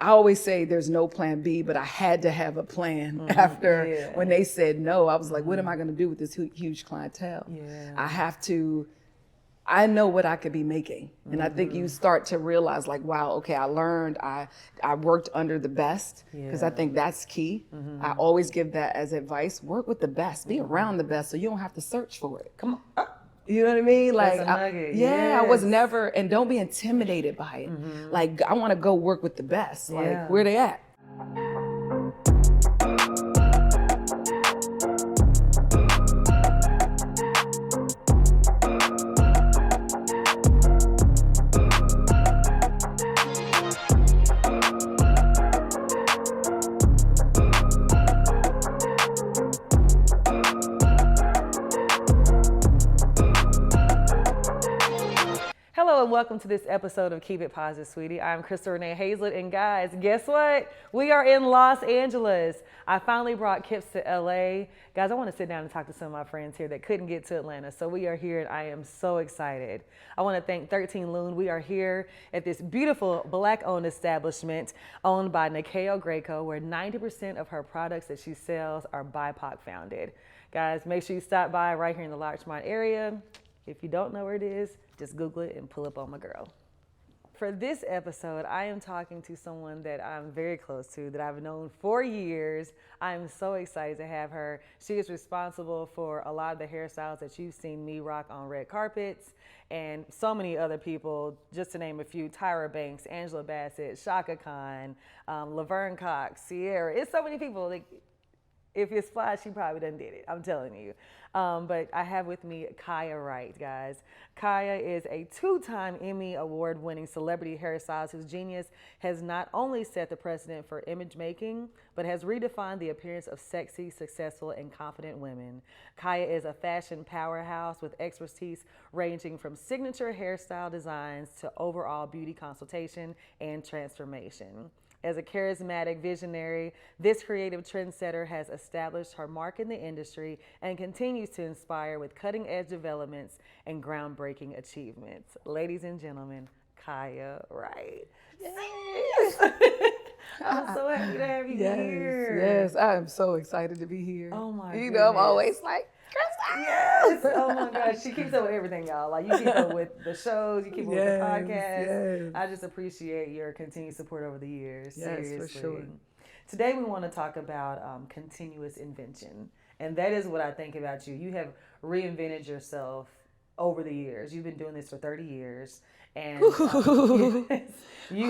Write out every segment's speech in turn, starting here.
I always say there's no plan B, but I had to have a plan after when they said no. I was like, what am I going to do with this huge clientele? I know what I could be making. And I think you start to realize like, wow, okay, I learned, I worked under the best, because I think that's key. I always give that as advice. Work with the best, be around the best so you don't have to search for it. Come on. You know what I mean? Like, that's a nugget. I was never, and don't be intimidated by it. Like, I want to go work with the best. Like, where they at? Hello and welcome to this episode of Keep It Positive, Sweetie. I'm Renee Hayslett, and guys, guess what? We are in Los Angeles. I finally brought Kips to LA. Guys, I want to sit down and talk to some of my friends here that couldn't get to Atlanta, so we are here and I am so excited. I want to thank 13 Loon. We are here at this beautiful Black-owned establishment owned by Nikeo Greco, where 90% of her products that she sells are BIPOC founded. Guys, make sure you stop by right here in the Larchmont area. If you don't know where it is, just Google it and pull up on my girl. For this episode, I am talking to someone that I'm very close to, that I've known for years. I'm so excited to have her. She is responsible for a lot of the hairstyles that you've seen me rock on red carpets, and so many other people, just to name a few: Tyra Banks, Angela Bassett, Shaka Khan, Laverne Cox, Ciara. It's so many people. Like, if it's fly, she probably done did it. I'm telling you. But I have with me Kiyah Wright, guys. Kiyah is a 2-time Emmy award-winning celebrity hairstylist whose genius has not only set the precedent for image making, but has redefined the appearance of sexy, successful, and confident women. Kiyah is a fashion powerhouse with expertise ranging from signature hairstyle designs to overall beauty consultation and transformation. As a charismatic visionary, this creative trendsetter has established her mark in the industry and continues to inspire with cutting-edge developments and groundbreaking achievements. Ladies and gentlemen, Kiyah Wright. Yes. I'm so happy to have you here. Yes, I am so excited to be here. Oh my goodness. You know, I'm always like, yes. Oh my gosh. She keeps up with everything, y'all. Like, you keep up with the shows, you keep up with the podcast. Yes. I just appreciate your continued support over the years. Yes, seriously. for sure. Today we want to talk about continuous invention. And that is what I think about you. You have reinvented yourself over the years. You've been doing this for 30 years. And you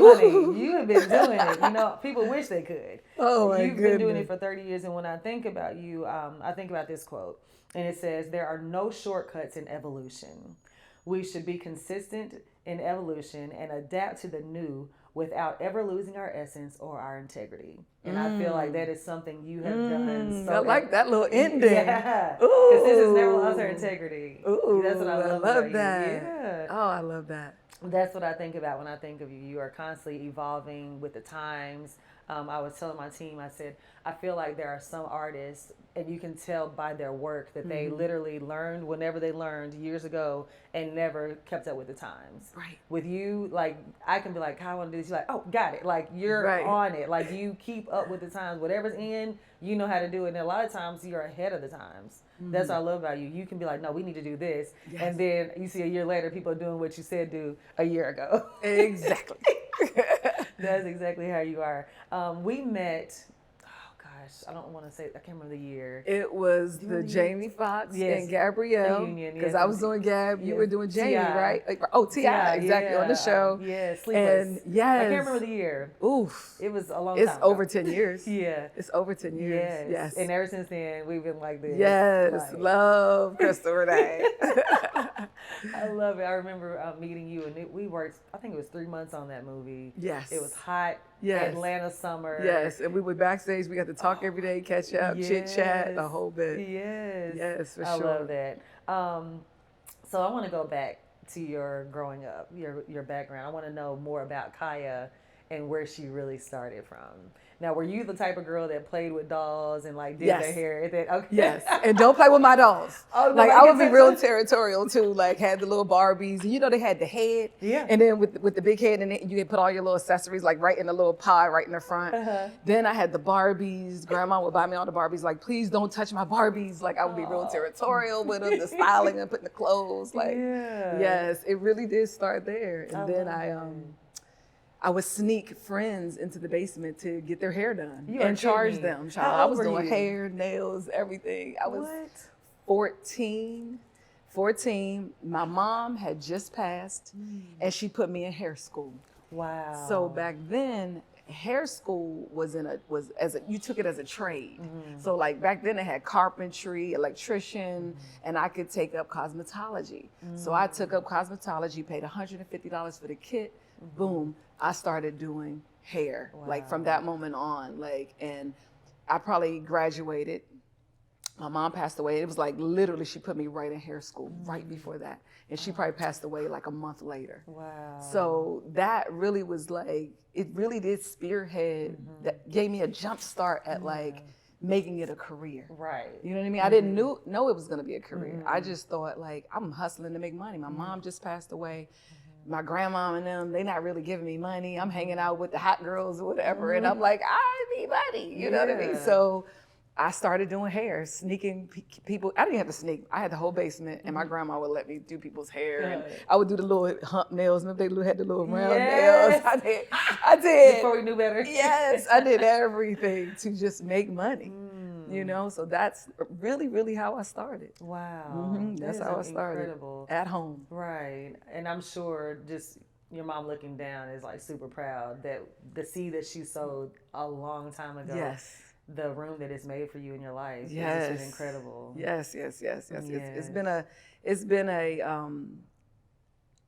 have been doing it. You know, people wish they could. Oh my You've goodness. been doing it for 30 years. And when I think about you, I think about this quote. And it says, "There are no shortcuts in evolution. We should be consistent in evolution and adapt to the new without ever losing our essence or our integrity." And I feel like that is something you have done. I like that little ending. Yeah. Because this has never lost her integrity. Ooh, that's what I love about that. you. Yeah. Oh, I love that. That's what I think about when I think of you. You are constantly evolving with the times. I was telling my team, I said, I feel like there are some artists, and you can tell by their work that they literally learned whenever they learned years ago and never kept up with the times. Right. With you, like, I can be like, "How I want to do this?" You're like, "Oh, got it." Like, you're on it. Like, you keep up with the times. Whatever's in, you know how to do it. And a lot of times you're ahead of the times. That's what I love about you. You can be like, "No, we need to do this." Yes. And then you see a year later, people are doing what you said do a year ago. Exactly. That's exactly how you are. We met, I don't want to say, I can't remember the year. It was the Jamie Foxx and Gabrielle. Because I was doing Gab, you were doing Jamie, right? Like, T.I., exactly, on the show. Sleepless. And yes. I can't remember the year. Oof. It was a long time ago. It's over 10 years. Yeah. It's over 10 years. Yes. And ever since then, we've been like this. Yes. Like, love Renee. I love it. I remember meeting you, and we worked, I think it was 3 months on that movie. Yes. It was hot. Yes. Atlanta summer. Yes. And we were backstage. We got to talk every day, catch up, chit chat, the whole bit. Yes. Yes, for sure. I love that. So I want to go back to your growing up, your background. I want to know more about Kiyah and where she really started from. Now, were you the type of girl that played with dolls and like did Yes. their hair? Okay. Yes, and don't play with my dolls. Oh, Like I would be real territorial too. Like had the little Barbies, and you know they had the head, Yeah. and then with the big head, and then you could put all your little accessories like right in the little pie right in the front. Then I had the Barbies. Grandma would buy me all the Barbies. Like please don't touch my Barbies. Like I would be real territorial with them, the styling and putting the clothes. Like yes, it really did start there, and then I would sneak friends into the basement to get their hair done and charge them. I was doing hair, nails, everything. I was 14. My mom had just passed and she put me in hair school. Wow. So back then, hair school you took it as a trade. So like back then it had carpentry, electrician, and I could take up cosmetology. So I took up cosmetology, paid $150 for the kit. Boom, I started doing hair. Like from that moment on, like, and I probably graduated. My mom passed away. It was like literally she put me right in hair school right before that. And she probably passed away like a month later. Wow. So that really was like, it really did spearhead, that gave me a jump start at like making it a career. Right. You know what I mean? I didn't know it was gonna be a career. I just thought like, I'm hustling to make money. My mom just passed away. My grandma and them, they not really giving me money. I'm hanging out with the hot girls or whatever. And I'm like, I need money. You know what I mean? So I started doing hair, sneaking people. I didn't have to sneak. I had the whole basement and my grandma would let me do people's hair. And I would do the little hump nails. Remember they had the little round nails? I did. Before we knew better. Yes, I did everything to just make money. You know, so that's really, really how I started. Wow. That's how I started. Incredible. At home. Right. And I'm sure just your mom looking down is like super proud that the seed that she sowed a long time ago. Yes. The room that it's made for you in your life. Yes. It's just incredible. Yes. It's been a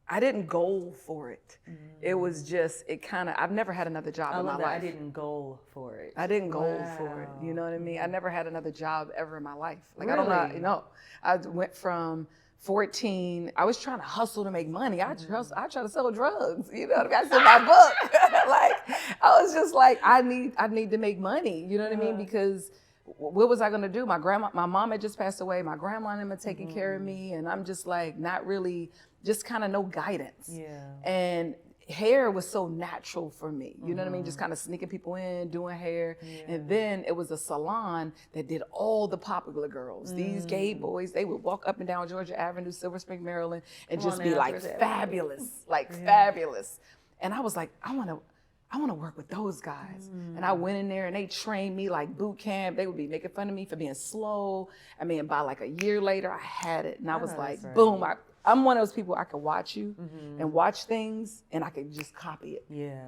I didn't goal for it. It was just, I've never had another job in my life. I didn't goal for it. I didn't goal for it. You know what I mean? I never had another job ever in my life. Like, really? I don't know. I went from 14, I was trying to hustle to make money. I tried to sell drugs. You know what I mean? I said my book. Like, I was just like, I need to make money. You know what I mean? Because what was I gonna do? My mom had just passed away. My grandma and them had taken care of me. And I'm just like, not really, just kind of no guidance. Yeah. And hair was so natural for me. You know what I mean? Just kind of sneaking people in, doing hair. And then it was a salon that did all the popular girls. These gay boys, they would walk up and down Georgia Avenue, Silver Spring, Maryland, and just be like fabulous, fabulous. And I was like, I want to work with those guys. And I went in there and they trained me like boot camp. They would be making fun of me for being slow. I mean, by like a year later, I had it. And I was like, boom, I'm one of those people, I could watch you and watch things and I could just copy it. Yeah.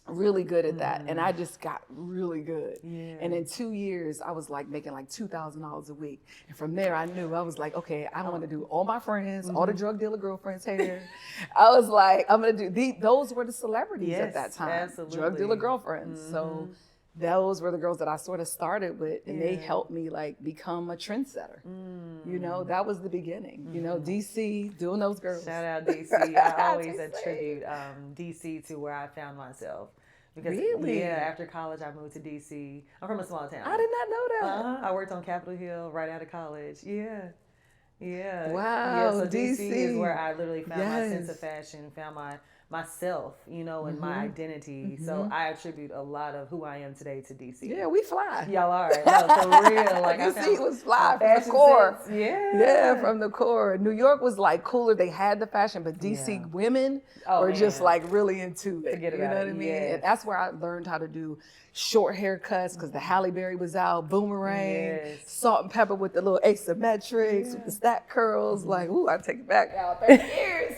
Really good at that. And I just got really good. Yeah. And in 2 years, I was like making like $2,000 a week. And from there, I knew, I was like, okay, I want to do all my friends, all the drug dealer girlfriends' hair. I was like, I'm going to do, those were the celebrities at that time. Absolutely. Drug dealer girlfriends. So those were the girls that I sort of started with, and they helped me like become a trendsetter. You know, that was the beginning. You know, DC, doing those girls. Shout out DC. I always attribute DC to where I found myself. Because after college I moved to DC. I'm from a small town. I did not know that. I worked on Capitol Hill right out of college. Yeah. Wow. So DC is where I literally found my sense of fashion, found myself, you know, and my identity. So I attribute a lot of who I am today to DC. Yeah, we fly. Y'all are. No, for real. Like DC was fly from the core. Sense. Yeah, from the core. New York was like cooler. They had the fashion, but DC women were just like really into it. Forget you know about what I mean? And that's where I learned how to do short haircuts because the Halle Berry was out, boomerang, salt and pepper with the little asymmetrics, with the stack curls. Like, ooh, I take it back now, 30 years.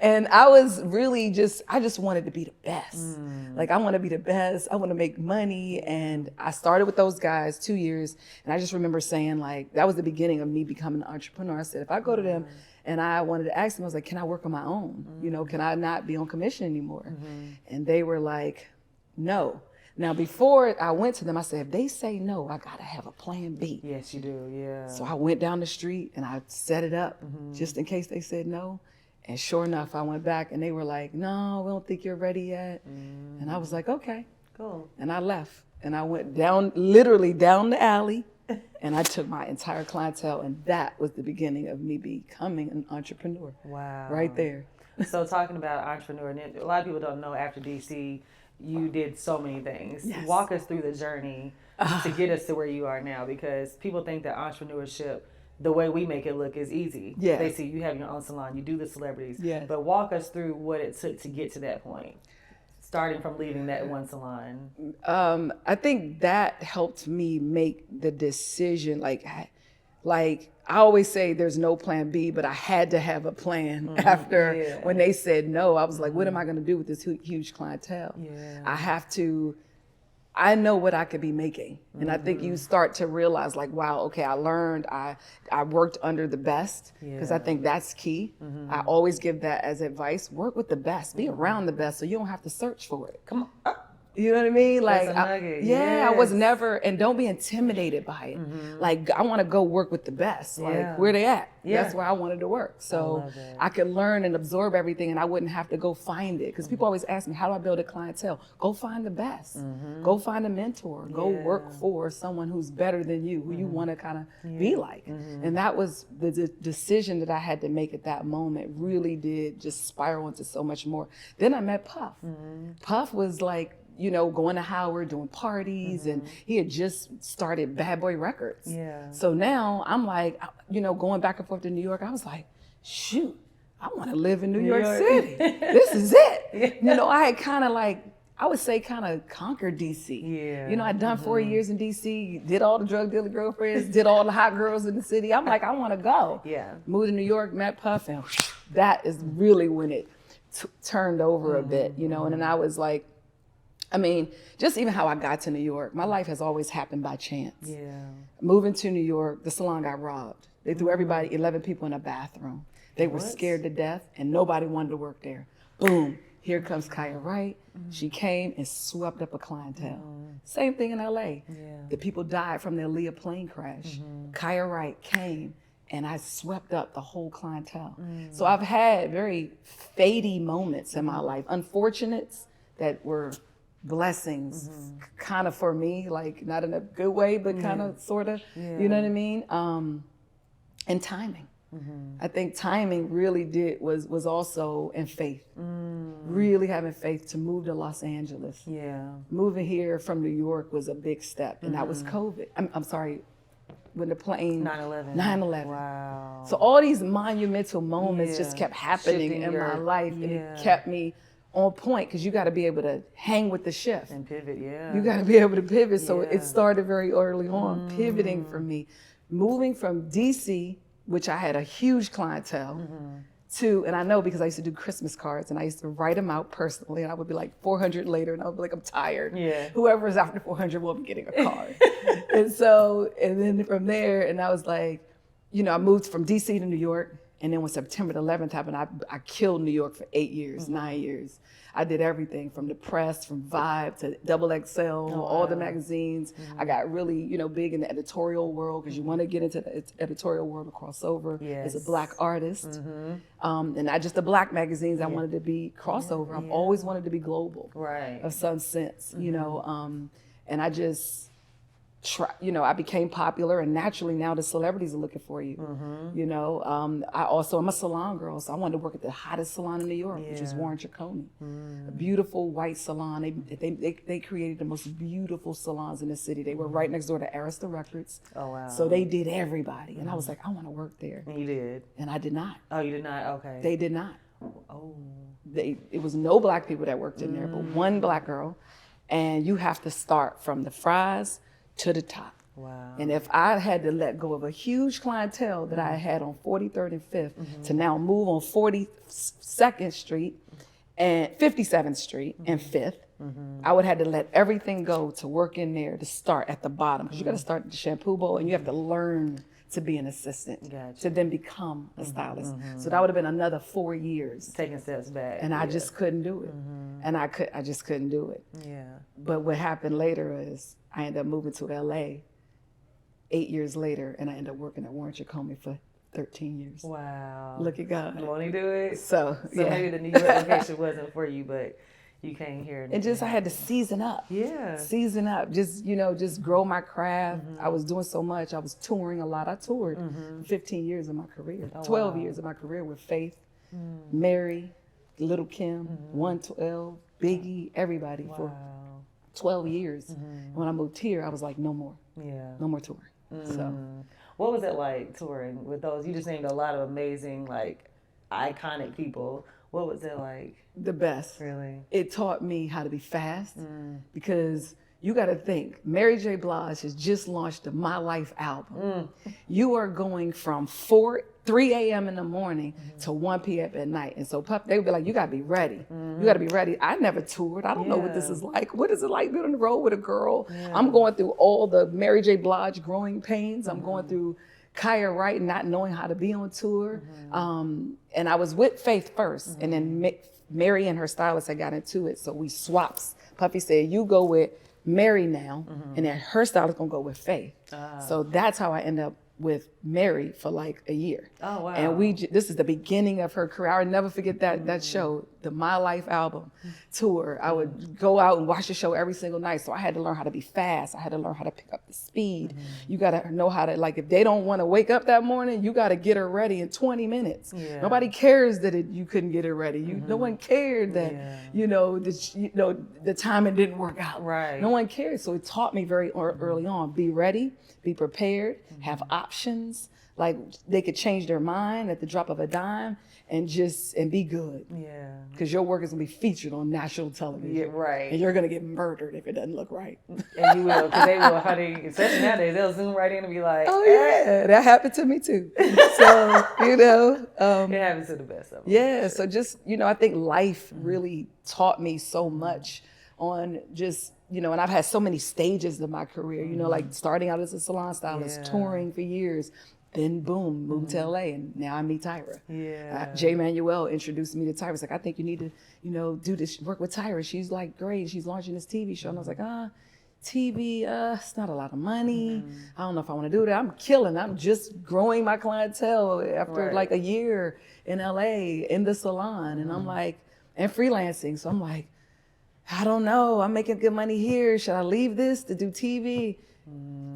And I was really I just wanted to be the best. Like, I want to be the best. I want to make money. And I started with those guys 2 years. And I just remember saying, like, that was the beginning of me becoming an entrepreneur. I said, if I go to them and I wanted to ask them, I was like, can I work on my own? You know, can I not be on commission anymore? And they were like, no. Now, before I went to them, I said, if they say no, I got to have a plan B. Yes, you do. Yeah. So I went down the street and I set it up just in case they said no. And sure enough, I went back and they were like, no, we don't think you're ready yet. And I was like, okay. Cool. And I left and I went literally down the alley and I took my entire clientele, and that was the beginning of me becoming an entrepreneur. Wow. Right there. So talking about entrepreneur, and a lot of people don't know after DC, you did so many things. Yes. Walk us through the journey to get us to where you are now, because people think that entrepreneurship, the way we make it look, is easy. Yeah. They see you have your own salon, you do the celebrities. Yes. But walk us through what it took to get to that point, starting from leaving that one salon. I think that helped me make the decision. Like I always say there's no plan B, but I had to have a plan after when they said no. I was like, what am I going to do with this huge clientele? Yeah. I know what I could be making. And I think you start to realize like, wow, okay, I learned, I worked under the best, because I think that's key. I always give that as advice. Work with the best, be around the best so you don't have to search for it. Come on. You know what I mean? Like, That's a nugget. I was never, and don't be intimidated by it. Like, I want to go work with the best. Like, where they at? That's where I wanted to work. So I could learn and absorb everything, and I wouldn't have to go find it. Because people always ask me, how do I build a clientele? Go find the best. Go find a mentor. Go work for someone who's better than you, who you want to kind of be like. And that was the decision that I had to make at that moment. Really did just spiral into so much more. Then I met Puff. Puff was like, you know, going to Howard, doing parties, and he had just started Bad Boy Records. So now I'm like, you know, going back and forth to New York, I was like, shoot, I want to live in New York City. This is it. You know, I had kind of like, I would say kind of conquered DC. You know, I'd done 4 years in DC, did all the drug dealer girlfriends, did all the hot girls in the city. I'm like, I want to go. Moved to New York, met Puff, and that is really when it turned over a bit, you know, and then I was like, I mean, just even how I got to New York, my life has always happened by chance. Moving to New York, the salon got robbed. They threw everybody, 11 people in a bathroom. They were scared to death and nobody wanted to work there. Boom, here comes Kiyah Wright. She came and swept up a clientele. Same thing in LA. The people died from the Aaliyah plane crash. Kiyah Wright came and I swept up the whole clientele. So I've had very fatey moments in my life, unfortunates that were blessings kind of for me, like not in a good way, but kind of sort of, you know what I mean? And timing. I think timing really was also in faith. Really having faith to move to Los Angeles. Moving here from New York was a big step, and that was COVID. I'm sorry, when the plane 9/11. Wow. So all these monumental moments just kept happening in my life, and it kept me on point, because you got to be able to hang with the shift and pivot. You got to be able to pivot. So it started very early on, pivoting for me, moving from DC, which I had a huge clientele, to, and I know because I used to do Christmas cards and I used to write them out personally, and I would be like 400 later and I would be like, I'm tired. Whoever is after 400 will be getting a card. and then from there, and I was like, you know, I moved from DC to New York. And then when September 11th happened, I killed New York for 8 years, 9 years. I did everything from the press, from Vibe to Double XL, all the magazines. I got really, you know, big in the editorial world, because you want to get into the editorial world to cross over as a Black artist. And not just the Black magazines, I wanted to be crossover. I've always wanted to be global of some sense, you know. And I just, I became popular, and naturally now the celebrities are looking for you. You know, I'm a salon girl, so I wanted to work at the hottest salon in New York, which is Warren Chaconi. A beautiful white salon. They created the most beautiful salons in the city. They were right next door to Arista Records. Oh wow! So they did everybody, and I was like, I want to work there. And you did? And I did not. Oh, you did not? Okay. They did not. Oh. It was no Black people that worked in there, but one Black girl, and you have to start from the fries to the top. Wow. And if I had to let go of a huge clientele that I had on 43rd and 5th to now move on 42nd Street and 57th Street and 5th, I would have to let everything go to work in there to start at the bottom. Because you got to start at the shampoo bowl, and you have to learn to be an assistant to then become a stylist. So that would have been another 4 years. Taking steps back. And I just couldn't do it. And I just couldn't do it. But what happened later is I ended up moving to LA 8 years later, and I ended up working at Warren Chaconi for 13 years. Wow. Look at God. Won't he do it? So yeah. Maybe the New York location wasn't for you, but you came here. And just I had to season up. Yeah. Season up. Just, just grow my craft. I was doing so much. I was touring a lot. I toured 15 years of my career. 12 years of my career with Faith, Mary, Little Kim, 112, Biggie, everybody for 12 years. When I moved here, I was like, no more. Yeah. No more touring. So what was it like touring with those? You just named a lot of amazing, like, iconic people. What was it like? The best. Really? It taught me how to be fast because you got to think, Mary J. Blige has just launched the My Life album. You are going from 3 a.m. in the morning to 1 p.m. at night. And so they would be like, you got to be ready. You got to be ready. I never toured. I don't know what this is like. What is it like being on the road with a girl? I'm going through all the Mary J. Blige growing pains. I'm going through Kiyah Wright not knowing how to be on tour. And I was with Faith first. And then Mary and her stylist had got into it. So we swapped. Puffy said, you go with Mary now, and then her stylist gonna go with Faith. So that's how I end up with Mary for like a year. Oh, wow. And this is the beginning of her career. I'll never forget that show, the My Life album tour. I would go out and watch the show every single night. So I had to learn how to be fast. I had to learn how to pick up the speed. You gotta know how to, like, if they don't wanna wake up that morning, you gotta get her ready in 20 minutes. Nobody cares that you couldn't get her ready. No one cared that, the timing didn't work out. Right. No one cared. So it taught me very early on, be ready, be prepared, have options. Like they could change their mind at the drop of a dime and be good. Yeah. Because your work is gonna be featured on national television. Yeah, right. And you're gonna get murdered if it doesn't look right. And you will, because they will, especially nowadays, they'll zoom right in and be like, oh yeah, that happened to me too. So, it happens to the best of them. Yeah, so just, I think life really taught me so much on just, and I've had so many stages of my career, like starting out as a salon stylist, touring for years, then boom, moved to LA, and now I meet Tyra. Yeah. J Manuel introduced me to Tyra. It's like, I think you need to, do this, work with Tyra. She's like great. She's launching this TV show. And I was like, TV, it's not a lot of money. I don't know if I want to do that. I'm killing. I'm just growing my clientele after like a year in LA in the salon. And I'm like, and freelancing. So I'm like, I don't know. I'm making good money here. Should I leave this to do TV?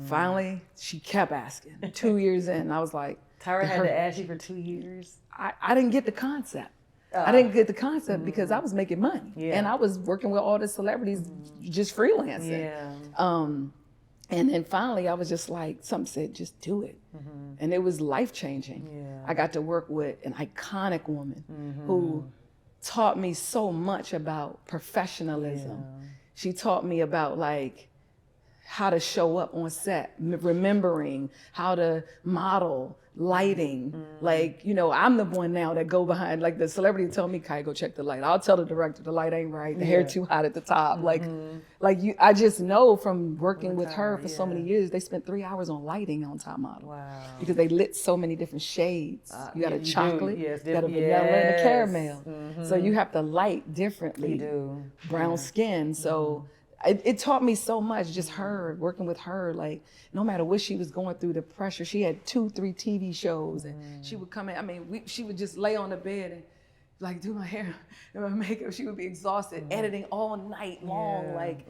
Finally, she kept asking. 2 years in, I was like, Tyra had to ask you for 2 years? I didn't get the concept. I didn't get the concept because I was making money. And I was working with all the celebrities just freelancing. And then finally I was just like, something said, just do it. And it was life-changing. I got to work with an iconic woman who taught me so much about professionalism. She taught me about like how to show up on set, remembering how to model, lighting. Like, I'm the one now that go behind, like the celebrity tell me, Kai, go check the light. I'll tell the director the light ain't right, the hair too hot at the top. I just know from working with her for so many years, they spent 3 hours on lighting on Top Model. Wow. Because they lit so many different shades. You got a chocolate, you got a vanilla and a caramel. So you have to light differently. You do. Brown skin. So it taught me so much, just her, working with her, like no matter what she was going through, the pressure. She had 2-3 TV shows and she would come in, she would just lay on the bed and like do my hair and my makeup. She would be exhausted, editing all night long, like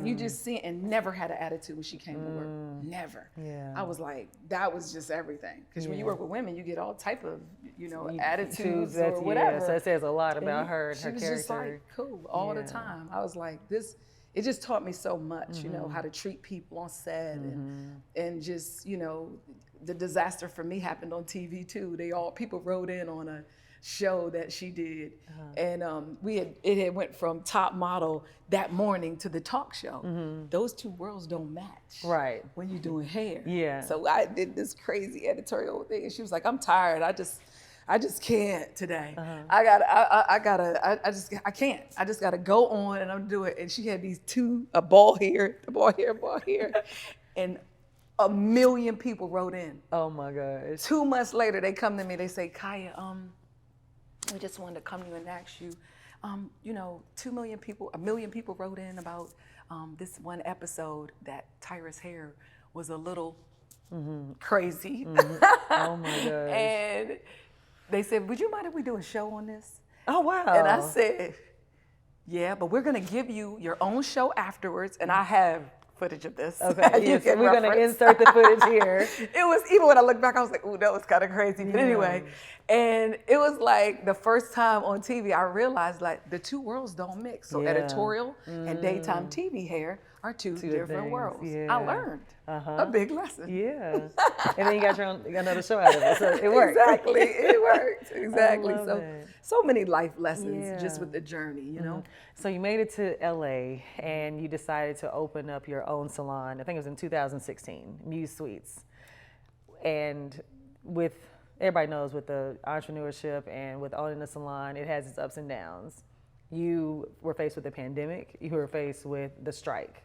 you just see, and never had an attitude when she came to work, never. I was like, that was just everything. Because when you work with women, you get all type of, attitudes or whatever. So it says a lot about her and she her was character. just like cool all the time. I was like, it just taught me so much, how to treat people on set and just, the disaster for me happened on TV too. People wrote in on a show that she did, and it had went from Top Model that morning to the talk show. Those two worlds don't match, right? When you're doing hair, So I did this crazy editorial thing, and she was like, "I'm tired. I just can't today. I can't. I just gotta go on and I'm do it." And she had these a ball here, and 1 million people wrote in. Oh my gosh. 2 months later, they come to me, they say, Kiyah, we just wanted to come to you and ask you, 1 million people wrote in about this one episode that Tyra's hair was a little crazy. Oh my gosh. And they said, would you mind if we do a show on this? Oh wow. And I said, yeah, but we're gonna give you your own show afterwards, and I have footage of this. Okay, yes, we're going to insert the footage here. It was, even when I look back, I was like, ooh, that was kind of crazy. But anyway, and it was like the first time on TV, I realized like the two worlds don't mix. So editorial and daytime TV hair are two different worlds. Yeah. I learned a big lesson. Yeah. And then you got another show out of it, so it worked. Exactly, it worked. Exactly. So many life lessons just with the journey, you know. So you made it to LA and you decided to open up your own salon. I think it was in 2016, Muse Suites. And with, everybody knows with the entrepreneurship and with owning a salon, it has its ups and downs. You were faced with the pandemic, you were faced with the strike.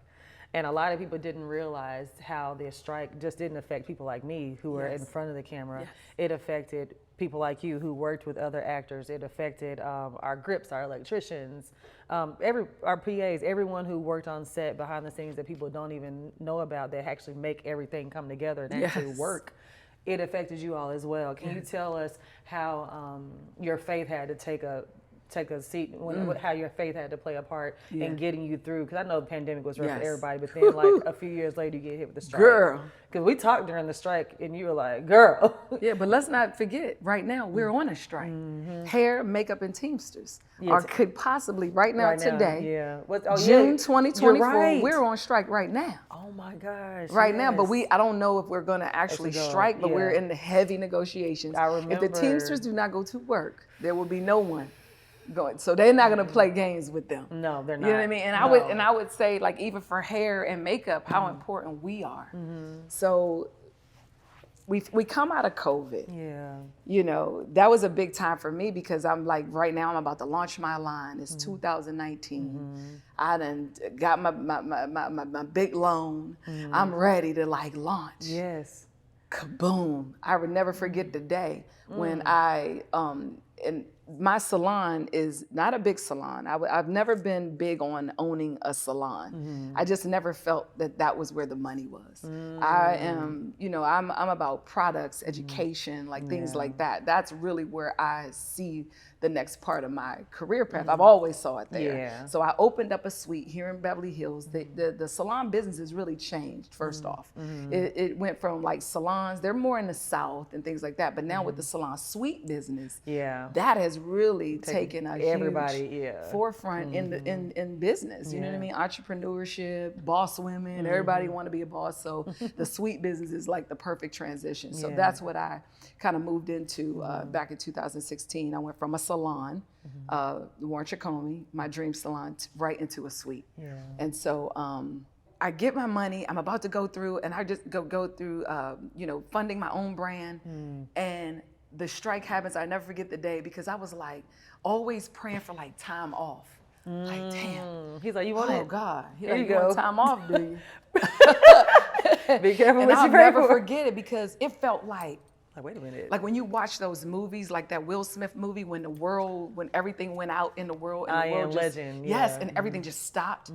And a lot of people didn't realize how the strike just didn't affect people like me who were in front of the camera. It affected people like you who worked with other actors. It affected our grips, our electricians, our PAs, everyone who worked on set behind the scenes that people don't even know about that actually make everything come together and actually work. It affected you all as well. Can you tell us how your faith had to take a seat, how your faith had to play a part in getting you through? Because I know the pandemic was rough for everybody, but then like a few years later you get hit with the strike. Girl. Because we talked during the strike and you were like, girl. Yeah, but let's not forget, right now we're on a strike. Hair, makeup, and Teamsters could possibly, right now, today, June 2024, we're on strike right now. Oh my gosh. Right now, but I don't know if we're gonna actually strike, but we're in the heavy negotiations. I remember. If the Teamsters do not go to work, there will be no one going. So they're not gonna play games with them. No, they're not. You know what I mean? And I would say, like, even for hair and makeup, how important we are. So we come out of COVID. Yeah. You know, that was a big time for me because I'm like, right now I'm about to launch my line. It's 2019. I done got my big loan. I'm ready to like launch. Yes. Kaboom. I would never forget the day when and my salon is not a big salon. I've never been big on owning a salon. I just never felt that was where the money was. I am, you know, I'm about products, education, like things like that. That's really where I see the next part of my career path. I've always saw it there. Yeah. So I opened up a suite here in Beverly Hills. The salon business has really changed, first off. It went from like salons, they're more in the South and things like that, but now with the salon suite business, that has really taken a huge forefront in business. You know what I mean? Entrepreneurship, boss women, everybody want to be a boss. So the suite business is like the perfect transition. So that's what I kind of moved into back in 2016. I went from a salon, Warren Chacomey, my dream salon, right into a suite. And so I get my money, I'm about to go through, and I just go through, you know, funding my own brand. And the strike happens. I never forget the day because I was like always praying for like time off. Like, damn. He's like, you want it? Oh God. Here you want go. time off, do you? Be careful and what I'll you pray never for. forget it because it felt like, wait a minute. like when you watch those movies, like that Will Smith movie, when everything went out in the world, and I the world Am just, Legend. and everything just stopped.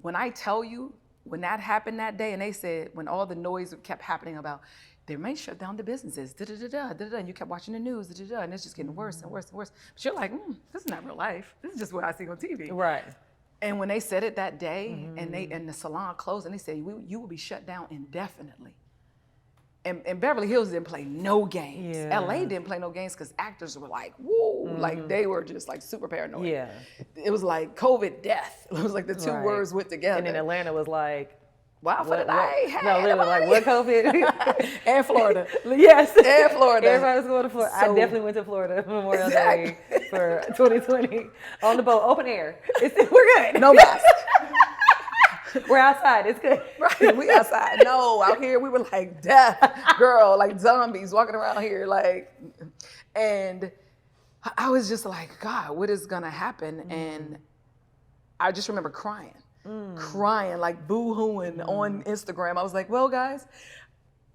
When I tell you, when that happened that day, and they said, when all the noise kept happening about, they may shut down the businesses, and you kept watching the news, and it's just getting worse and worse and worse. But you're like, this is not real life. This is just what I see on TV. Right. And when they said it that day, and the salon closed, and they said, you will be shut down indefinitely. And Beverly Hills didn't play no games. LA didn't play no games because actors were like, woo, like they were just like super paranoid. It was like COVID death. It was like the two words went together. And then Atlanta was like, wow, what did I have? No, literally like, what COVID? And Florida. Yes. And Florida. Everybody was going to Florida. I definitely went to Florida Memorial Day for 2020 on the boat, open air. We're good. No mask. We're outside. It's good. Right, we outside. No, out here we were like death, girl, like zombies walking around here, like. And I was just like, God, what is gonna happen? And I just remember crying, like boo-hooing on Instagram. I was like, well, guys,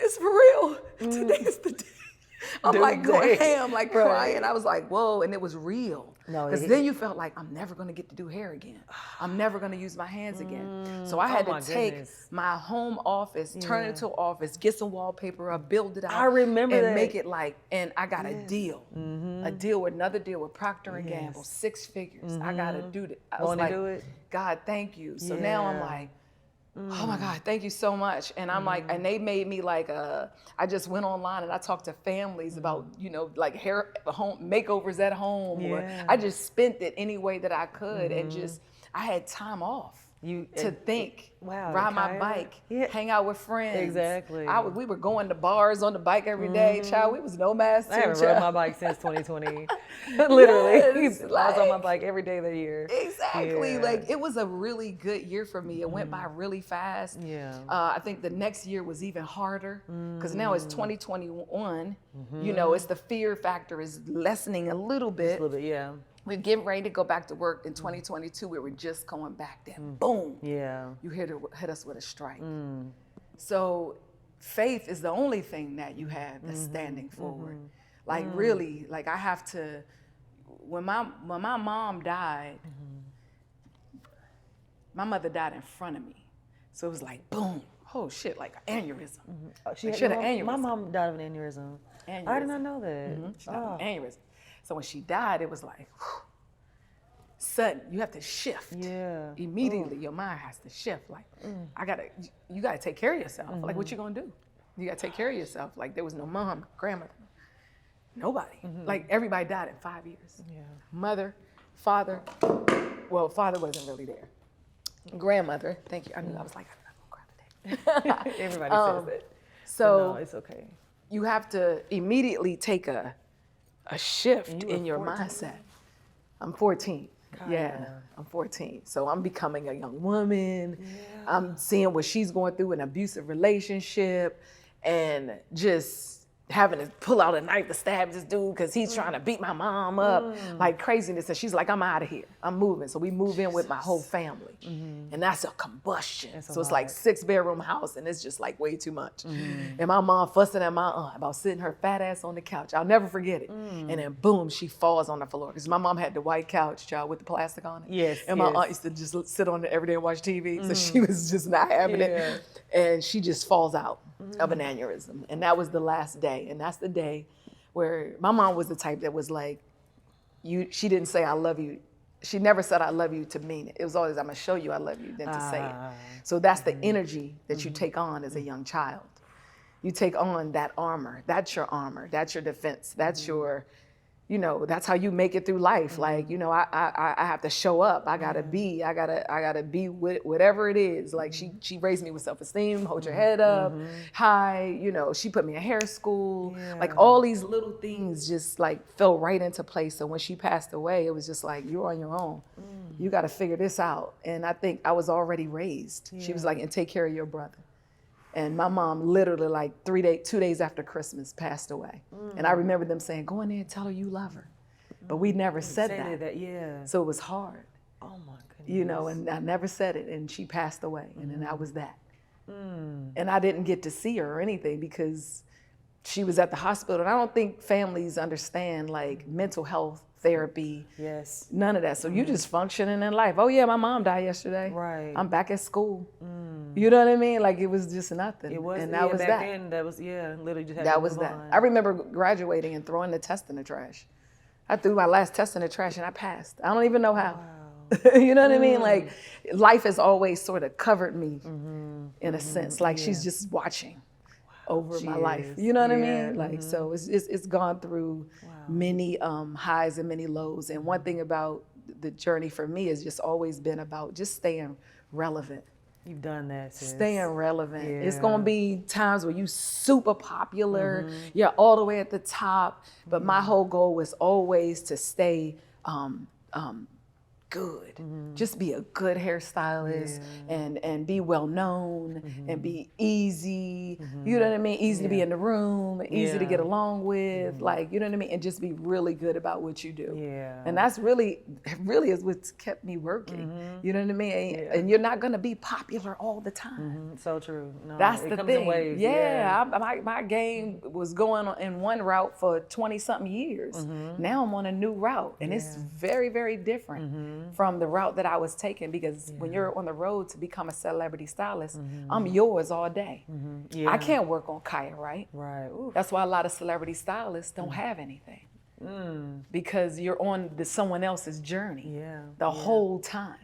it's for real. Today is the day. I'm like Doomsday. Graham, like crying. I was like, whoa, and it was real. No, Because then you felt like, I'm never gonna get to do hair again. I'm never gonna use my hands again. So I had to take my home office, turn it into an office, get some wallpaper up, build it out. I remember and that. make it like, and I got a deal. Another deal with Procter & Gamble, 6 figures. I gotta do that. I was like, do it? God, thank you. So now I'm like, oh my God, thank you so much. And I'm like, and they made me like, I just went online and I talked to families about, you know, like hair, home makeovers at home. Or I just spent it any way that I could. And just, I had time off to think, ride my bike, hang out with friends. Exactly. We were going to bars on the bike every day. Child, we was no mask. I haven't rode my bike since 2020. Literally. Yes, I was on my bike every day of the year. Exactly. Like, it was a really good year for me. It went by really fast. I think the next year was even harder because now it's 2021. You know, it's the fear factor is lessening a little bit. We're getting ready to go back to work in 2022. We were just going back then. Boom. You hit us with a strike. So faith is the only thing that you have that's standing forward. Like really, like I have to, when my mom died, my mother died in front of me. So it was like, boom, oh shit, like an aneurysm. She had an aneurysm. My mom died of an aneurysm. I did not know that. She died of an aneurysm. So when she died, it was like, whew, sudden, you have to shift. Immediately, your mind has to shift. Like, you gotta take care of yourself. Like, what you gonna do? You gotta take care of yourself. Like, there was no mom, grandmother, nobody. Like, everybody died in 5 years. Mother, father, well, father wasn't really there. Grandmother, thank you. I knew, I was like, I'm not gonna cry today. Everybody says that. So, no, it's okay. You have to immediately take a shift in your mindset. I'm 14. I'm 14. So I'm becoming a young woman. I'm seeing what she's going through, an abusive relationship, and just having to pull out a knife to stab this dude because he's trying to beat my mom up, like craziness. And she's like, I'm out of here. I'm moving. So we move in with my whole family. And that's a combustion. So it's like 6-bedroom house and it's just like way too much. And my mom fussing at my aunt about sitting her fat ass on the couch. I'll never forget it. And then boom, she falls on the floor. Because my mom had the white couch, child, with the plastic on it. And my aunt used to just sit on it every day and watch TV. So she was just not having it. And she just falls out of an aneurysm. And that was the last day. And that's the day where my mom was the type that was like, she didn't say I love you. She never said I love you to mean it. It was always, I'm gonna show you I love you than to say it. So that's the energy that you take on as a young child. You take on that armor. That's your armor. That's your defense. That's your, you know, that's how you make it through life. Like, you know, I have to show up. I gotta be whatever it is. Like she raised me with self-esteem, hold your head up, high, you know, she put me in hair school. Like all these little things just like fell right into place. So when she passed away, it was just like, you're on your own. You gotta figure this out. And I think I was already raised. She was like, and take care of your brother. And my mom literally like 2 days after Christmas passed away. And I remember them saying, go in there and tell her you love her. But we never said that. So it was hard. Oh my goodness. You know, and I never said it and she passed away and then that was that. And I didn't get to see her or anything because she was at the hospital. And I don't think families understand like mental health therapy. None of that. So you just functioning in life. Oh yeah, my mom died yesterday. I'm back at school. You know what I mean? Like it was just nothing. It was, and that was back that. then, that was literally just had that to was move that. on. I remember graduating and throwing the test in the trash. I threw my last test in the trash and I passed. I don't even know how. You know what I mean? Like life has always sort of covered me in a sense. Like she's just watching over my life. You know what I mean? Like so it's gone through many highs and many lows. And one thing about the journey for me has just always been about just staying relevant. You've done that, sis. Staying relevant. It's gonna be times where you super popular, you're all the way at the top. But my whole goal was always to stay good. Just be a good hairstylist and be well known and be easy. You know what I mean? Easy to be in the room, easy to get along with, like, you know what I mean? And just be really good about what you do. Yeah. And that's really is what's kept me working. You know what I mean? And you're not gonna be popular all the time. So true. No, That's it the comes thing. in waves. My game was going in one route for 20 something years. Now I'm on a new route, and it's very, very different from the route that I was taking, because when you're on the road to become a celebrity stylist, I'm yours all day. I can't work on Kiyah Wright. Right. Oof. That's why a lot of celebrity stylists don't have anything, because you're on someone else's journey the whole time.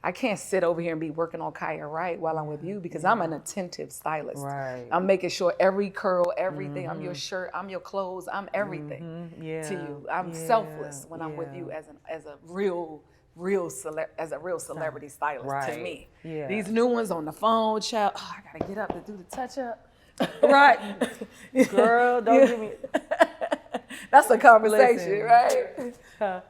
I can't sit over here and be working on Kiyah Wright while I'm with you, because I'm an attentive stylist. Right. I'm making sure every curl, everything. I'm your shirt, I'm your clothes, I'm everything to you. I'm selfless when I'm with you as a real celebrity stylist to me. Yeah. These new ones on the phone, child. Oh, I gotta get up to do the touch up. Right. Girl, don't give me. That's a conversation, right?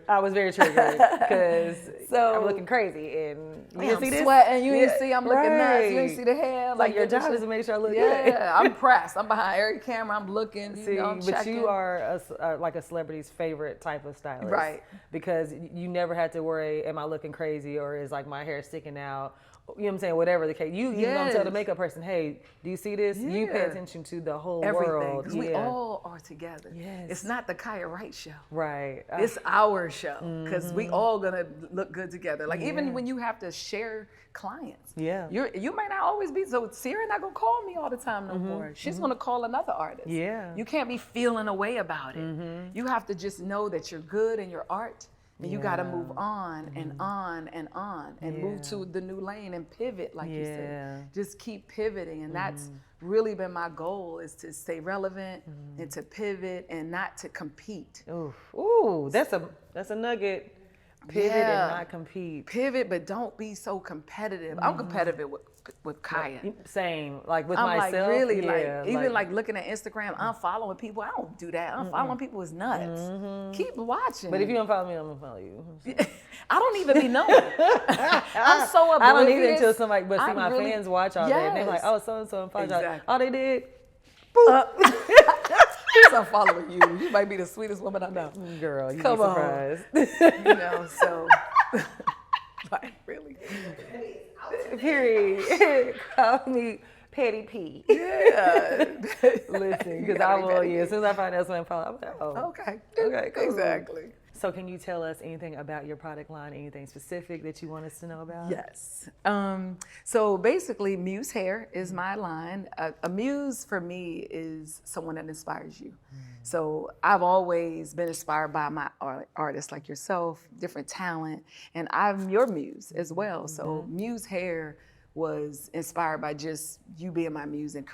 I was very triggered because I'm looking crazy, and you didn't see this? Sweating, you didn't see I'm looking nuts, you didn't see the hair. Like your job is to make sure I look good. Yeah, I'm pressed. I'm behind every camera, I'm looking, I'm but checking. you are like a celebrity's favorite type of stylist. Right. Because you never had to worry, am I looking crazy, or is like my hair sticking out? You know what I'm saying? Whatever the case. You even don't tell the makeup person, hey, do you see this? You pay attention to the whole world. Because we all are together. Yes. It's not the Kiyah Wright show. Right. It's our show, because we all gonna look good together. Like even when you have to share clients. Yeah. You might not always be, so Ciara not gonna call me all the time no more. She's gonna call another artist. Yeah. You can't be feeling a way about it. You have to just know that you're good in your art. And you got to move on and on and on and move to the new lane and pivot, like you said. Just keep pivoting. And that's really been my goal, is to stay relevant and to pivot and not to compete. Ooh, that's a nugget. Pivot and not compete. Pivot, but don't be so competitive. I'm competitive with Kiyah. Same, like with I'm myself. Like really, even looking at Instagram, I'm following people. I don't do that. I'm following people is nuts. Keep watching. But if you don't follow me, I'm gonna follow you. I don't even be knowing. I'm so oblivious. I don't either until somebody, but see, my fans watch all day, and they're like, oh, so and so, all they did. I'm following you. You might be the sweetest woman I know. Girl, you'd be surprised. So like really. Period. Call me Petty P. Yeah. Listen, because I will, as soon as I find out something, I'm like, oh. Okay, cool. Exactly. So can you tell us anything about your product line, anything specific that you want us to know about? Yes. So basically, Muse Hair is my line. A muse for me is someone that inspires you. So I've always been inspired by my artists like yourself, different talent, and I'm your muse as well. So Muse Hair was inspired by just you being my muse and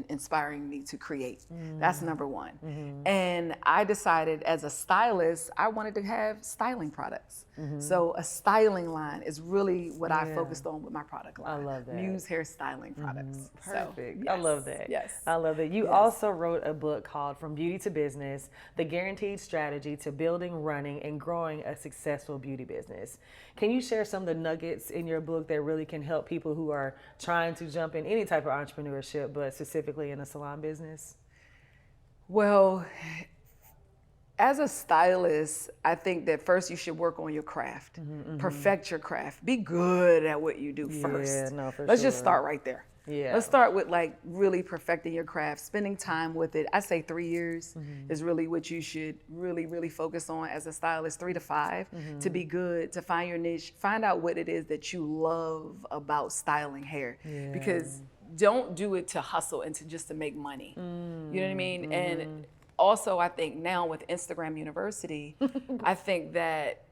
inspiring me to create. That's number one. And I decided as a stylist, I wanted to have styling products. So a styling line is really what I focused on with my product line. I love that. Muse hair styling products. Perfect. So, I love that. Yes. I love that. You also wrote a book called From Beauty to Business, The Guaranteed Strategy to Building, Running, and Growing a Successful Beauty Business. Can you share some of the nuggets in your book that really can help people who are trying to jump in any type of entrepreneurship, but specifically in a salon business? Well, as a stylist, I think that first you should work on your craft. Perfect your craft. Be good at what you do first. Let's just start right there. Let's start with like really perfecting your craft, spending time with it. I say 3 years is really what you should really focus on as a stylist, 3 to 5, to be good, to find your niche, find out what it is that you love about styling hair. Because don't do it to hustle and to make money. You know what I mean? And also, I think now with Instagram University, I think that,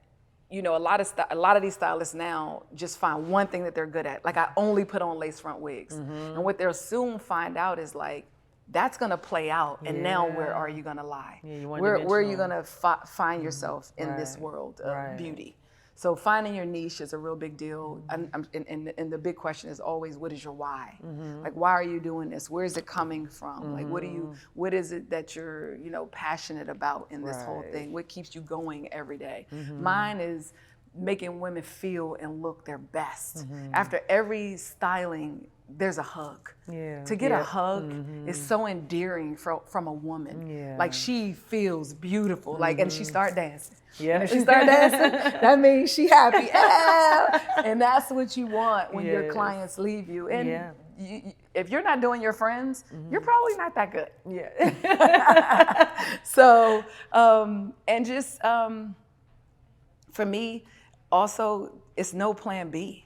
you know, a lot of these stylists now just find one thing that they're good at. Like, I only put on lace front wigs. And what they'll soon find out is like, that's gonna play out, and now where are you gonna lie? Where are you gonna find yourself in this world of beauty? So finding your niche is a real big deal. And the big question is always, what is your why? Like, why are you doing this? Where is it coming from? Like, what is it that you're, passionate about in this whole thing? What keeps you going every day? Mine is making women feel and look their best. After every styling, there's a hug. To get a hug is so endearing from a woman. Like, she feels beautiful. Like, and she start dancing. And if she start dancing, that means she happy. And that's what you want when your clients leave you. And if you're not doing your friends, you're probably not that good. So, and just for me, also, it's no plan B.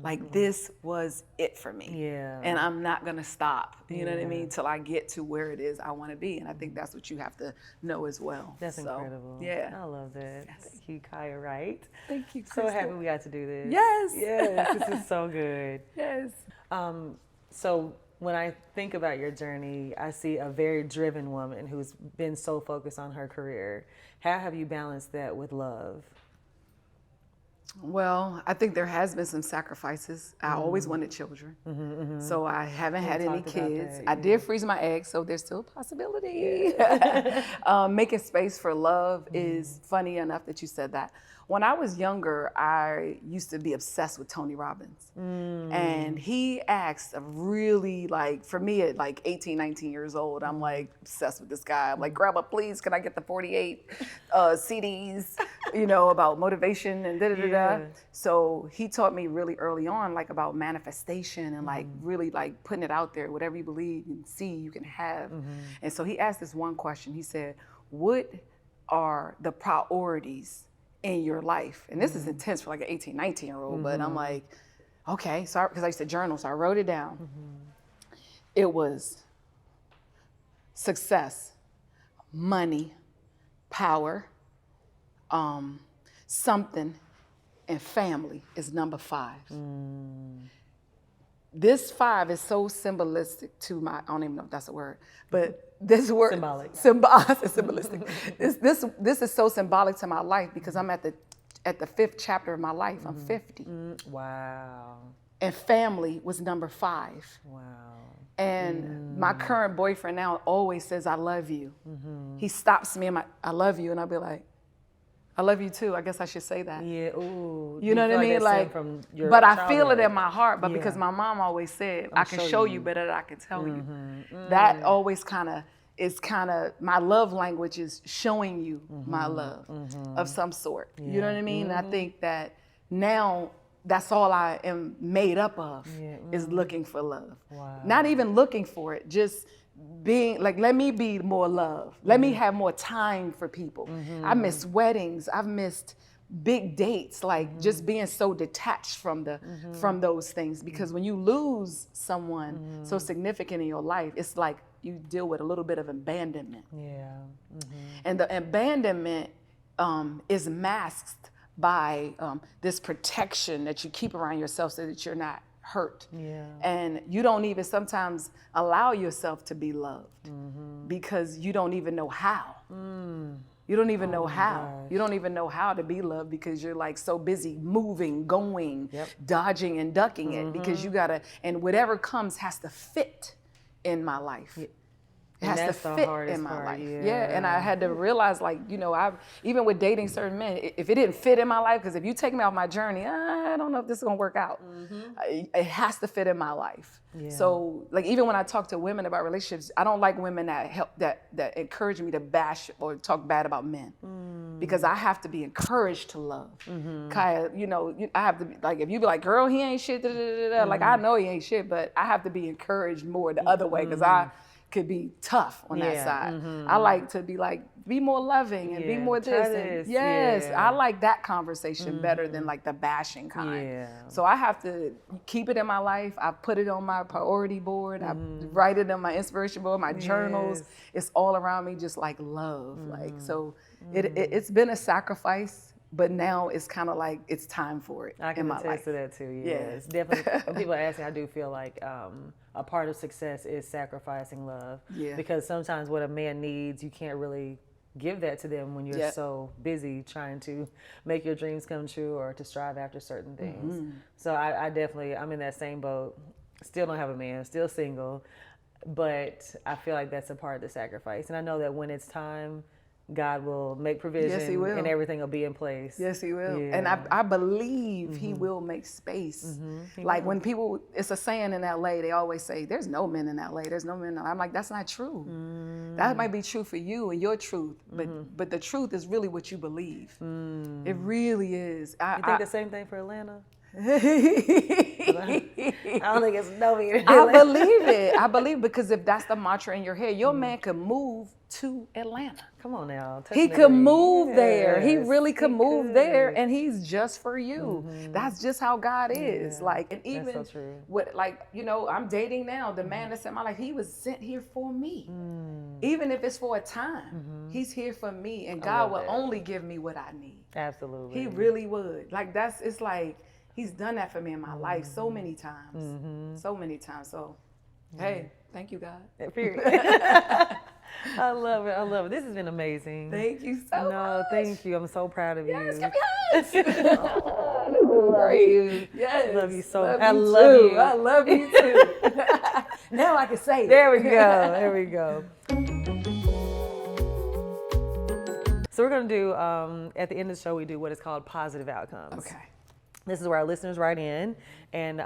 Like, this was it for me. And I'm not gonna stop, you know what I mean, till I get to where it is I wanna be. And I think that's what you have to know as well. That's incredible. I love that. Yes. Thank you, Kiyah Wright. Thank you, So happy we got to do this. Yes. This is so good. Yes. So when I think about your journey, I see a very driven woman who's been so focused on her career. How have you balanced that with love? Well, I think there has been some sacrifices. I always wanted children, so I haven't had any kids. I did freeze my eggs, so there's still a possibility. Making space for love is funny enough that you said that. When I was younger, I used to be obsessed with Tony Robbins. And he asked a really, like, for me at like 18, 19 years old, I'm like obsessed with this guy. I'm like, Grandma, please, can I get the 48 CDs, about motivation and da-da-da-da. So he taught me really early on, like, about manifestation and like really like putting it out there, whatever you believe and see, you can have. And so he asked this one question. He said, what are the priorities in your life? And this is intense for like an 18, 19-year-old, but I'm like, okay. So because I used to journal, so I wrote it down. It was success, money, power, something, and family is number 5. This 5 is so symbolistic to my, I don't even know if that's a word, but this word, symbolistic. This is so symbolic to my life because I'm at the 5th chapter of my life. I'm 50. Wow. And family was number 5. Wow. And my current boyfriend now always says, I love you. He stops me and I love you. And I'll be like, I love you too. I guess I should say that. Ooh. You know what I mean? Like, from your but childhood. I feel it in my heart, but because my mom always said, I can show you better than I can tell you. That always is my love language is showing you my love of some sort. You know what I mean? And I think that now that's all I am made up of is looking for love. Wow. Not even looking for it, just being like, let me be more love. Let me have more time for people. I miss weddings. I've missed big dates, like just being so detached from from those things. Because when you lose someone so significant in your life, it's like you deal with a little bit of abandonment. And the abandonment is masked by this protection that you keep around yourself so that you're not hurt. And you don't even sometimes allow yourself to be loved because you don't even know how. You don't even know how. You don't even know how to be loved because you're like so busy moving, going, dodging and ducking it because you gotta, and whatever comes has to fit in my life. It has to fit in my life. And I had to realize, like, I've even with dating certain men, if it didn't fit in my life, because if you take me off my journey, I don't know if this is gonna work out. It has to fit in my life. So, like, even when I talk to women about relationships, I don't like women that encourage me to bash or talk bad about men, because I have to be encouraged to love. Kiyah, I have to be like, if you be like, girl, he ain't shit, like, I know he ain't shit, but I have to be encouraged more the other way, because I could be tough on that side. I like to be like, be more loving and be more this. I like that conversation better than like the bashing kind. So I have to keep it in my life. I put it on my priority board. I write it on my inspiration board, my journals. It's all around me, just like love. Like, so it's been a sacrifice. But now it's kind of like it's time for it in my life. I can attest to that too. It's definitely. When people ask me, I do feel like a part of success is sacrificing love. Because sometimes what a man needs, you can't really give that to them when you're so busy trying to make your dreams come true or to strive after certain things. So I definitely, I'm in that same boat. Still don't have a man, still single, but I feel like that's a part of the sacrifice. And I know that when it's time, God will make provision. Yes, He will. And everything will be in place. Yes, He will. Yeah. And I believe He will make space. Like when people, it's a saying in LA, they always say, there's no men in LA. There's no men in LA. I'm like, that's not true. That might be true for you and your truth, but the truth is really what you believe. It really is. You think the same thing for Atlanta? I don't think it's no men in Atlanta. I believe it. I believe because if that's the mantra in your head, your man could move to Atlanta. Come on now. He could move there. He really could move there, and he's just for you. That's just how God is. Like, and even that's so true. with, like, you know, I'm dating now. The man that's in my life, he was sent here for me. Even if it's for a time, he's here for me, and God will only give me what I need. Absolutely. He really would. Like, it's like, He's done that for me in my life so many times. So many times. So, hey, thank you, God. Period. I love it. I love it. This has been amazing. Thank you so much. No, thank you. I'm so proud of you. Yes, give me hugs. Love you. Yes. Love you so much. I love you. I love you too. Now I can say it. There we go. There we go. So we're going to do, at the end of the show, we do what is called positive outcomes. Okay. This is where our listeners write in and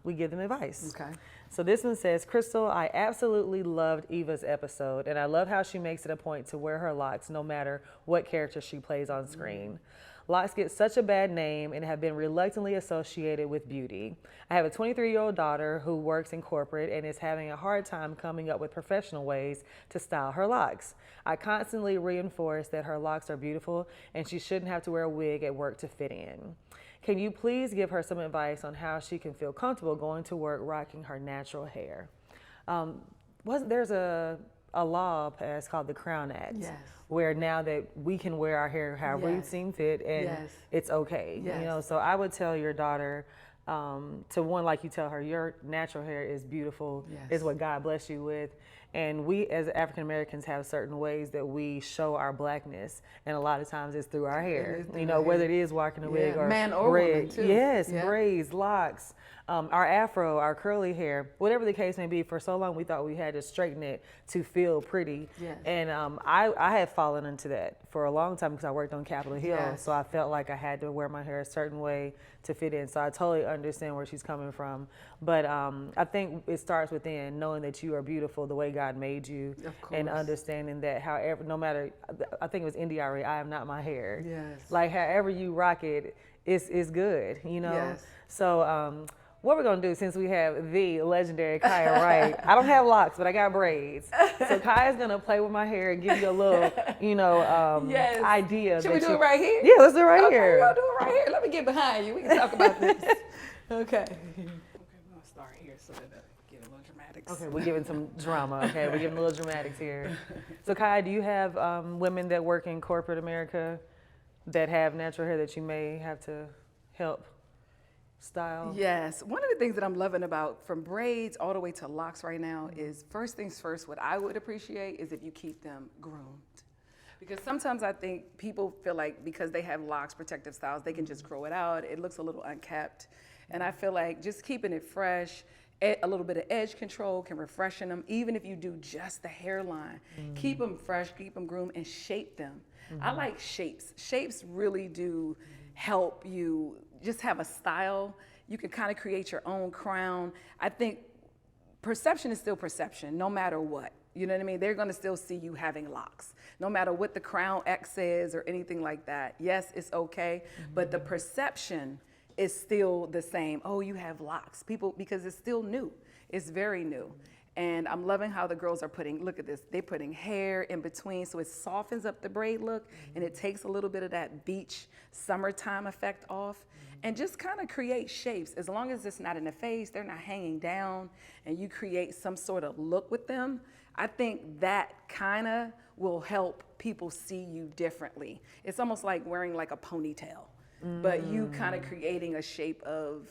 we give them advice. Okay. So this one says, Crystal, I absolutely loved Eva's episode, and I love how she makes it a point to wear her locks no matter what character she plays on screen. Locks get such a bad name and have been reluctantly associated with beauty. I have a 23-year-old daughter who works in corporate and is having a hard time coming up with professional ways to style her locks. I constantly reinforce that her locks are beautiful and she shouldn't have to wear a wig at work to fit in. Can you please give her some advice on how she can feel comfortable going to work rocking her natural hair? There's a law passed called the Crown Act, where now that we can wear our hair however we seem fit and it's okay. You know, so I would tell your daughter to one, like you tell her, your natural hair is beautiful, is what God blessed you with. And we as African Americans have certain ways that we show our blackness, and a lot of times it's through our hair. You know, whether it is rocking a wig or man or woman too. Yes, braids, locks, our afro, our curly hair, whatever the case may be. For so long we thought we had to straighten it to feel pretty. And I had fallen into that for a long time because I worked on Capitol Hill. So I felt like I had to wear my hair a certain way to fit in. So I totally understand where she's coming from. But I think it starts within, knowing that you are beautiful the way God made you, and understanding that however, no matter, I think it was Indiara, I am not my hair. Like however you rock it, it's good, you know? So what we're gonna do, since we have the legendary Kiyah Wright, I don't have locks, but I got braids. So Kiyah's gonna play with my hair and give you a little, you know, idea. Should we do it right here? Yeah, let's do it right here. We're gonna do it right here. Let me get behind you. We can talk about this. Okay. We're gonna start here so that get a little dramatics. Okay, we're giving some drama. Okay, we're giving a little dramatics here. So Kiyah, do you have women that work in corporate America that have natural hair that you may have to help style? Yes. One of the things that I'm loving about from braids all the way to locks right now is, first things first, what I would appreciate is if you keep them groomed. Because sometimes I think people feel like because they have locks, protective styles, they can just grow it out. It looks a little unkept. And I feel like just keeping it fresh, a little bit of edge control can refreshen them. Even if you do just the hairline, keep them fresh, keep them groomed, and shape them. I like shapes. Shapes really do help you just have a style. You can kind of create your own crown. I think perception is still perception, no matter what. You know what I mean? They're gonna still see you having locks, no matter what the crown X says or anything like that. Yes, it's okay, but the perception is still the same. Oh, you have locks. People, because it's still new. It's very new. And I'm loving how the girls are putting, look at this, they're putting hair in between so it softens up the braid look and it takes a little bit of that beach summertime effect off and just kind of create shapes. As long as it's not in the face, they're not hanging down, and you create some sort of look with them, I think that kind of will help people see you differently. It's almost like wearing like a ponytail, but you kind of creating a shape of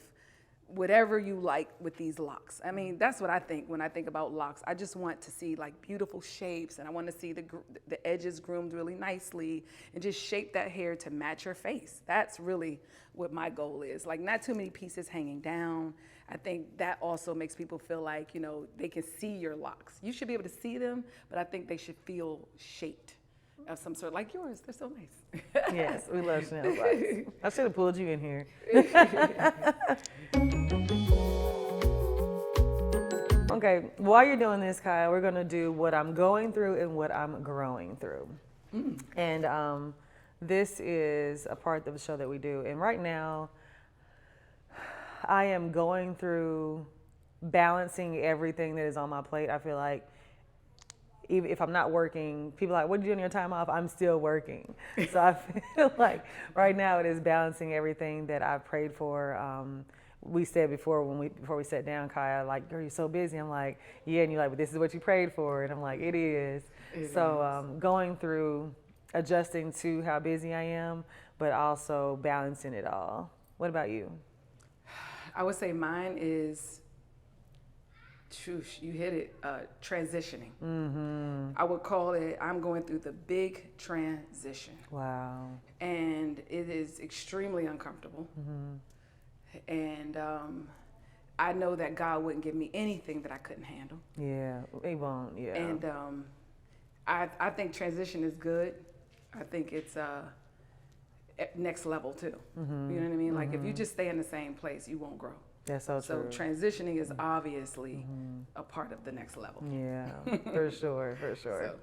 whatever you like with these locks. I mean, that's what I think when I think about locks. I just want to see like beautiful shapes, and I want to see the edges groomed really nicely, and just shape that hair to match your face. That's really what my goal is. Like, not too many pieces hanging down. I think that also makes people feel like, you know, they can see your locks. You should be able to see them, but I think they should feel shaped of some sort, like yours. They're so nice. Yes, we love Chanel locks. I should have pulled you in here. Okay, while you're doing this, Kiyah, we're gonna do what I'm going through and what I'm growing through. And this is a part of the show that we do. And right now, I am going through balancing everything that is on my plate. I feel like even if I'm not working, people are like, what do you do in your time off? I'm still working. So I feel like right now it is balancing everything that I've prayed for. We said before we sat down, Kiyah, like, girl, you're so busy. I'm like, yeah, and you're like, but this is what you prayed for. And I'm like, it is. Going through adjusting to how busy I am, but also balancing it all. What about you? I would say mine is, you hit it, transitioning. I would call it, I'm going through the big transition. Wow. And it is extremely uncomfortable. And I know that God wouldn't give me anything that I couldn't handle. Yeah, He won't, yeah. And I think transition is good. I think it's next level too. You know what I mean? Like, if you just stay in the same place, you won't grow. That's so true. So transitioning is obviously a part of the next level. Yeah, for sure, for sure.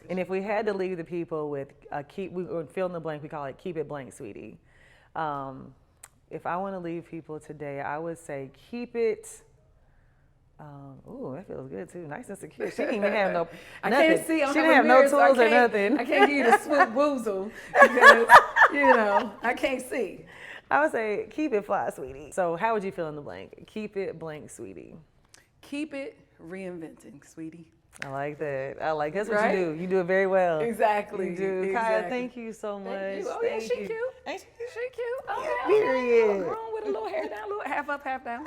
And if we had to leave the people with we fill in the blank, we call it keep it blank, sweetie. If I want to leave people today, I would say keep it. Ooh, that feels good too. Nice and secure. She didn't even have no. I can't see. She didn't have no tools or nothing. I can't give you the swoop woozle because I can't see. I would say keep it fly, sweetie. So how would you fill in the blank? Keep it blank, sweetie. Keep it reinventing, sweetie. I like that. That's what you do. You do it very well. Exactly. You do. Exactly. Kiyah, thank you so much. Thank you. Oh, yeah, she cute. Ain't She cute. Yeah, period. Grown with a little hair down, a little half up, half down.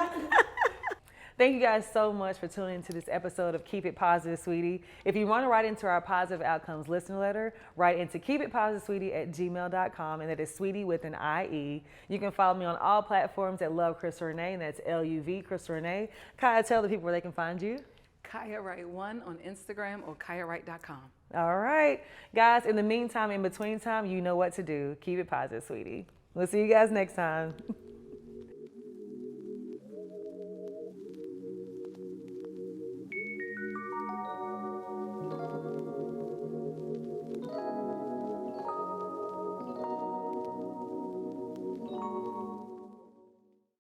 Thank you guys so much for tuning into this episode of Keep It Positive, Sweetie. If you want to write into our Positive Outcomes listener letter, write into keepitpositivesweetie@gmail.com, and that is sweetie with an IE. You can follow me on all platforms at Love Chris Renee, and that's LUV Chris Renee. Kiyah, tell the people where they can find you. Kiyah Wright 1 on Instagram or KiyahWright.com. All right. Guys, in the meantime, in between time, you know what to do. Keep it positive, sweetie. We'll see you guys next time.